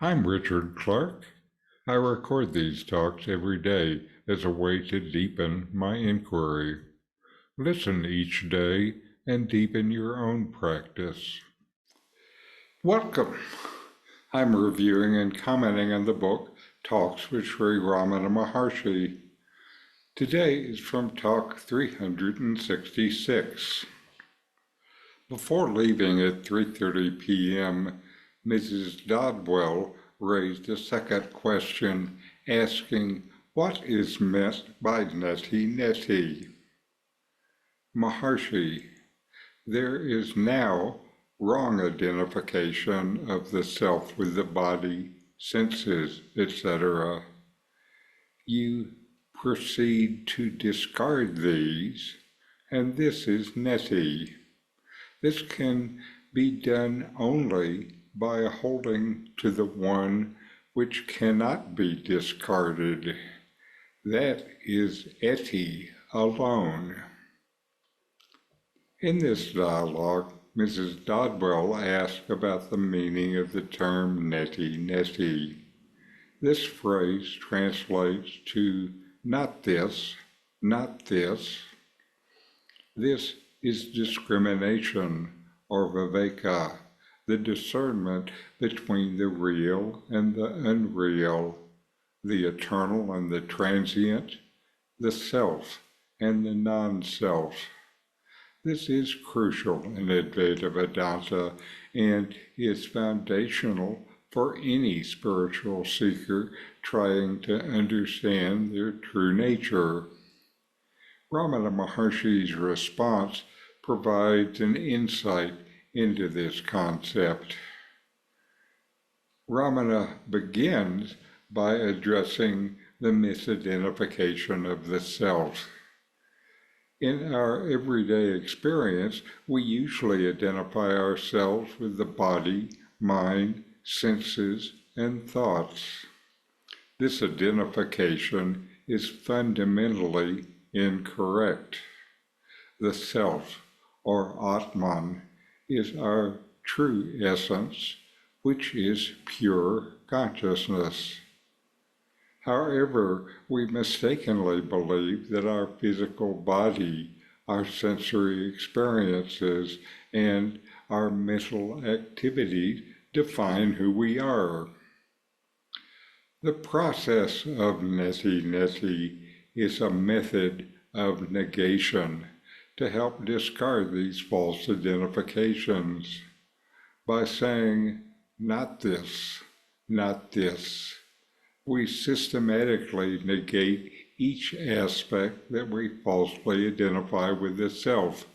I'm Richard Clarke. I record these talks every day as a way to deepen my inquiry. Listen each day and deepen your own practice. Welcome. I'm reviewing and commenting on the book Talks with Sri Ramana Maharshi. Today is from Talk 366. Before leaving at 3:30 p.m., Mrs. Dodwell raised a second question, asking what is meant by neti-neti. Maharshi, there is now wrong identification of the self with the body, senses, etc. You proceed to discard these, and this is neti. This can be done only by holding to the one which cannot be discarded. That is eti alone. In this dialogue, Mrs. Dodwell asked about the meaning of the term neti-neti. This phrase translates to not this, not this. This is discrimination, or viveka, the discernment between the real and the unreal, the eternal and the transient, the self and the non-self. This is crucial in Advaita Vedanta and is foundational for any spiritual seeker trying to understand their true nature. Ramana Maharshi's response provides an insight into this concept. Ramana begins by addressing the misidentification of the self. In our everyday experience, we usually identify ourselves with the body, mind, senses, and thoughts. This identification is fundamentally incorrect. The self, or Atman, is our true essence, which is pure consciousness. However, we mistakenly believe that our physical body, our sensory experiences, and our mental activities define who we are. The process of neti-neti is a method of negation to help discard these false identifications by saying, not this, not this. We systematically negate each aspect that we falsely identify with the self.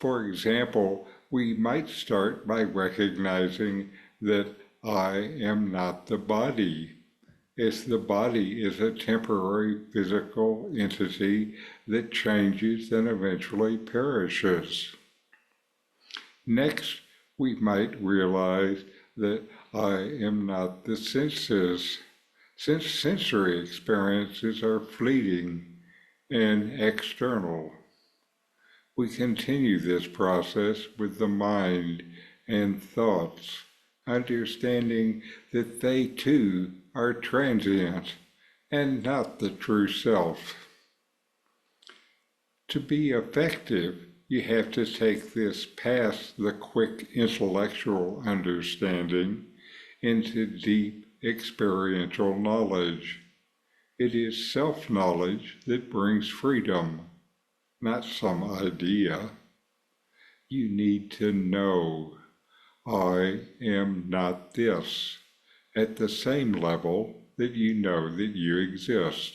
For example, we might start by recognizing that I am not the body, as the body is a temporary physical entity that changes and eventually perishes. Next, we might realize that I am not the senses, since sensory experiences are fleeting and external. We continue this process with the mind and thoughts, understanding that they too are transient and not the true self. To be effective, you have to take this past the quick intellectual understanding into deep experiential knowledge. It is self-knowledge that brings freedom, not some idea. You need to know, I am not this, at the same level that you know that you exist.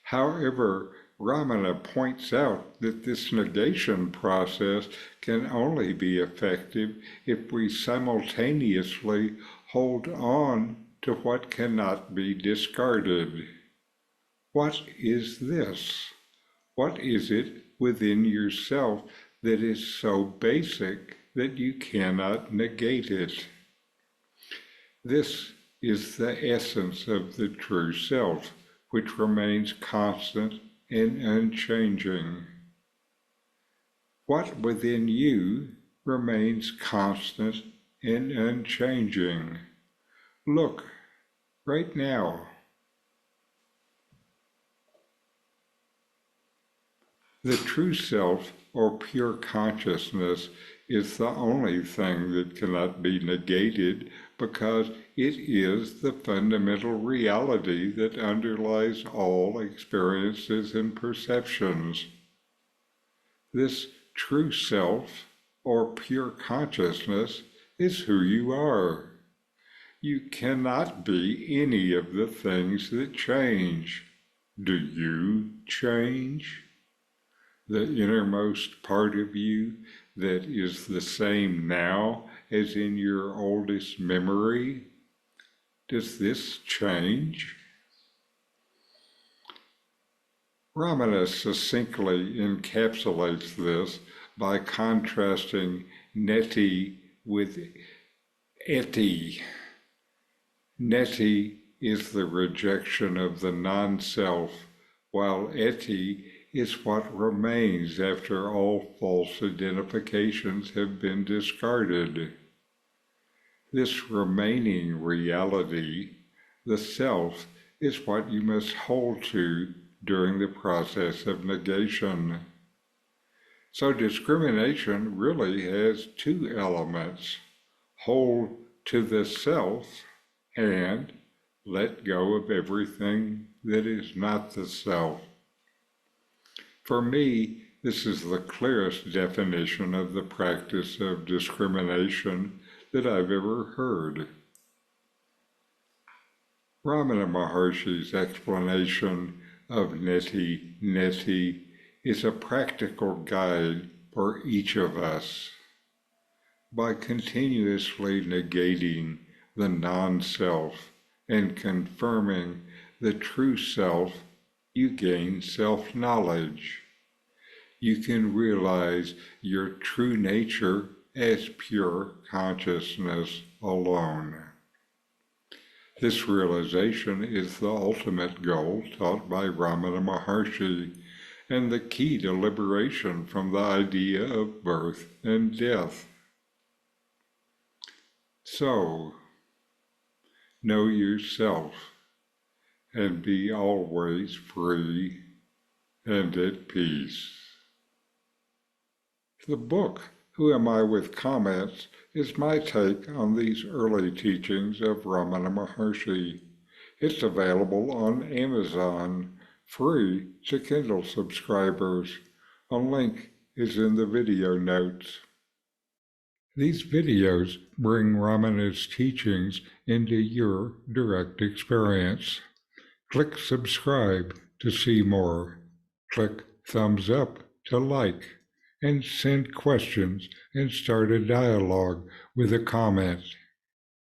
However, Ramana points out that this negation process can only be effective if we simultaneously hold on to what cannot be discarded. What is this? What is it within yourself that is so basic that you cannot negate it? This is the essence of the true self, which remains constant and unchanging. What within you remains constant and unchanging. Look, right now. The true self, or pure consciousness, is the only thing that cannot be negated because it is the fundamental reality that underlies all experiences and perceptions. This true self, or pure consciousness, is who you are. You cannot be any of the things that change. Do you change? The innermost part of you that is the same now as in your oldest memory? Does this change? Ramana succinctly encapsulates this by contrasting neti with eti. Neti is the rejection of the non-self, while eti is what remains after all false identifications have been discarded. This remaining reality, the self, is what you must hold to during the process of negation. So discrimination really has two elements: hold to the self and let go of everything that is not the self. For me, this is the clearest definition of the practice of discrimination that I've ever heard. Ramana Maharshi's explanation of neti-neti is a practical guide for each of us. By continuously negating the non-self and confirming the true self, you gain self-knowledge. You can realize your true nature as pure consciousness alone. This realization is the ultimate goal taught by Ramana Maharshi and the key to liberation from the idea of birth and death. So, know yourself and be always free and at peace. The book, Who Am I with Comments, is my take on these early teachings of Ramana Maharshi. It's available on Amazon, free to Kindle subscribers. A link is in the video notes. These videos bring Ramana's teachings into your direct experience. Click subscribe to see more. Click thumbs up to like, and send questions and start a dialogue with a comment.